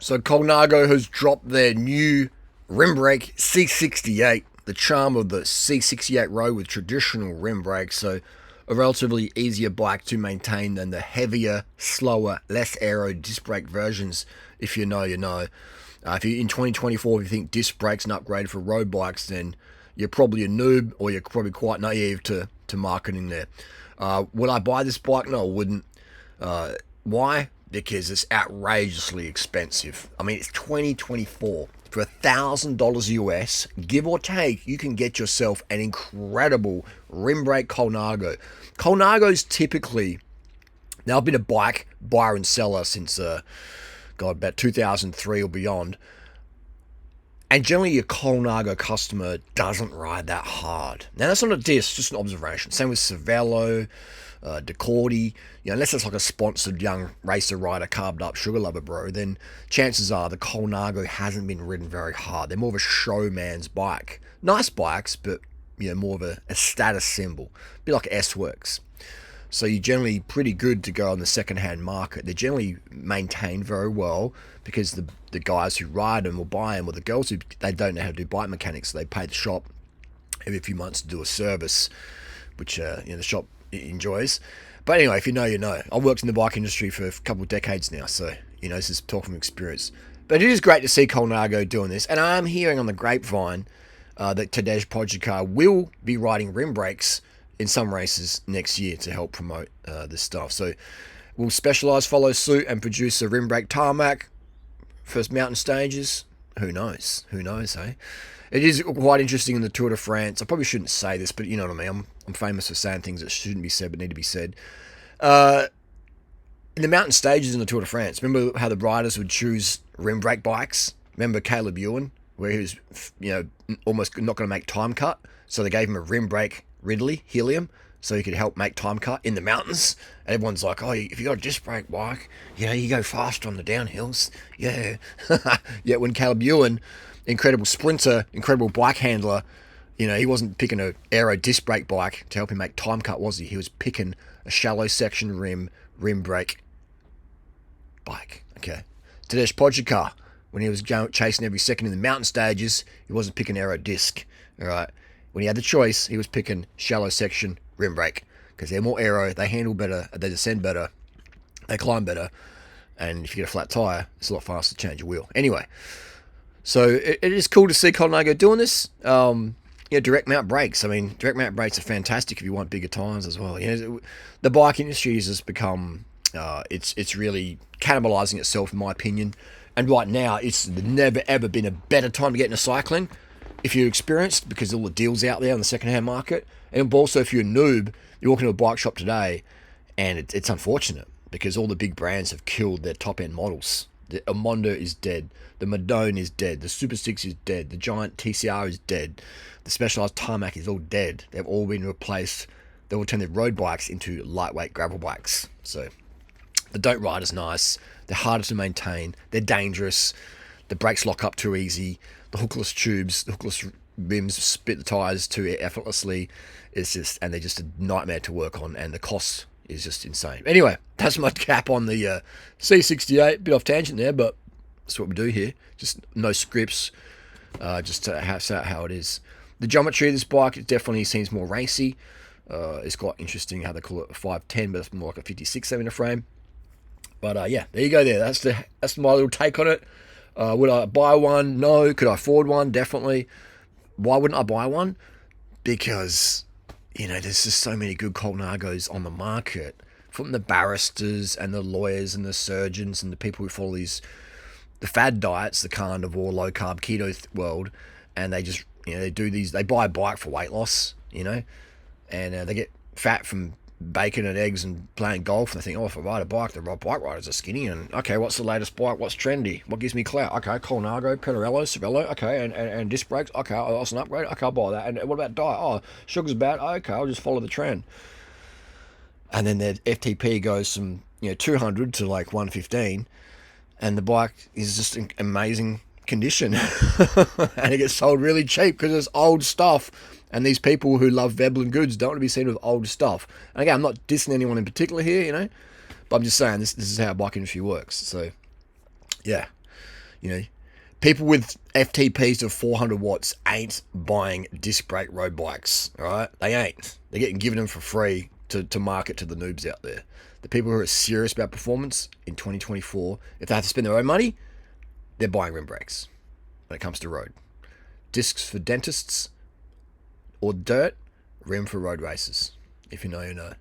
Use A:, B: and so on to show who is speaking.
A: So Colnago has dropped their new rim brake C68, the charm of the C68 Road with traditional rim brakes. So a relatively easier bike to maintain than the heavier, slower, less aero disc brake versions. If you know, you know. If you in 2024, if you think disc brakes an upgrade for road bikes, then you're probably a noob or you're probably quite naive to marketing there. Would I buy this bike? No, I wouldn't. Why? Because it's outrageously expensive. I mean, it's 2024. For $1,000 US, give or take, you can get yourself an incredible rim brake Colnago. Colnago's typically, now I've been a bike buyer and seller since, about 2003 or beyond. And generally, your Colnago customer doesn't ride that hard. Now, that's not a diss, just an observation. Same with Cervelo, DeCordy. Unless it's like a sponsored young racer rider, carved up sugar lover bro, then chances are the Colnago hasn't been ridden very hard. They're more of a showman's bike. Nice bikes, but more of a status symbol. A bit like S-Works. So you're generally pretty good to go on the second-hand market. They're generally maintained very well because the guys who ride them or buy them, or the girls they don't know how to do bike mechanics, so they pay the shop every few months to do a service, which the shop enjoys. But anyway, if you know, you know. I've worked in the bike industry for a couple of decades now, so this is talk from experience. But it is great to see Colnago doing this, and I am hearing on the grapevine that Tadej Pogačar will be riding rim brakes in some races next year to help promote this stuff. So will Specialized follow suit and produce a rim brake tarmac first mountain stages? Who knows? Who knows, eh? It is quite interesting in the Tour de France. I probably shouldn't say this, but you know what I mean. I'm famous for saying things that shouldn't be said but need to be said. In the mountain stages in the Tour de France, remember how the riders would choose rim brake bikes? Remember Caleb Ewan, where he was, almost not going to make time cut, so they gave him a rim brake Ridley helium so he could help make time cut in the mountains. And everyone's like, oh, if you got a disc brake bike, you go faster on the downhills. Yeah. Yet when Caleb Ewan, incredible sprinter, incredible bike handler, he wasn't picking a aero disc brake bike to help him make time cut, was he? He was picking a shallow section rim brake bike. Okay. Tadej Pogačar, when he was chasing every second in the mountain stages, he wasn't picking aero disc. All right. When he had the choice, he was picking shallow section rim brake because they're more aero, they handle better, they descend better, they climb better, and if you get a flat tire, it's a lot faster to change your wheel. Anyway, so it is cool to see Colnago doing this. Direct mount brakes. I mean, direct mount brakes are fantastic if you want bigger tires as well. The bike industry has just become, it's really cannibalizing itself, in my opinion. And right now, it's never ever been a better time to get into cycling if you're experienced, because all the deals out there on the second-hand market. And also, if you're a noob, you walk into a bike shop today, and it's unfortunate because all the big brands have killed their top-end models. The Amondo is dead. The Madone is dead. The Super 6 is dead. The Giant TCR is dead. The Specialized Tarmac is all dead. They've all been replaced. They will turn their road bikes into lightweight gravel bikes. So they don't ride as nice. They're harder to maintain. They're dangerous. The brakes lock up too easy. The hookless tubes, the hookless rims spit the tires too effortlessly. And they're just a nightmare to work on, and the cost is just insane. Anyway, that's my cap on the C68. Bit off tangent there, but that's what we do here. Just no scripts, just to have how it is. The geometry of this bike, it definitely seems more racy. It's quite interesting how they call it a 510, but it's more like a 56mm frame. But there you go. That's my little take on it. Would I buy one? No. Could I afford one? Definitely. Why wouldn't I buy one? Because, there's just so many good Colnagos on the market. From the barristers and the lawyers and the surgeons and the people who follow the fad diets, the carnivore, low-carb, keto world, and they just, they do these, they buy a bike for weight loss, and they get fat from bacon and eggs and playing golf, and they think, if I ride a bike, the right bike riders are skinny, and okay, what's the latest bike, what's trendy, what gives me clout? Okay, Colnago, Pinarello, Cervelo, okay, and disc brakes, okay, that's an upgrade, okay, I'll buy that. And what about diet? Sugar's bad, okay, I'll just follow the trend. And then their FTP goes from 200 to like 115, and the bike is just in amazing condition and it gets sold really cheap because it's old stuff. And these people who love Veblen goods don't want to be seen with old stuff. And again, I'm not dissing anyone in particular here, but I'm just saying this is how bike industry works. So, yeah. You know, people with FTPs of 400 watts ain't buying disc brake road bikes, all right? They ain't. They're getting given them for free to market to the noobs out there. The people who are serious about performance in 2024, if they have to spend their own money, they're buying rim brakes when it comes to road. Discs for dentists or dirt, rim for road races. If you know, you know.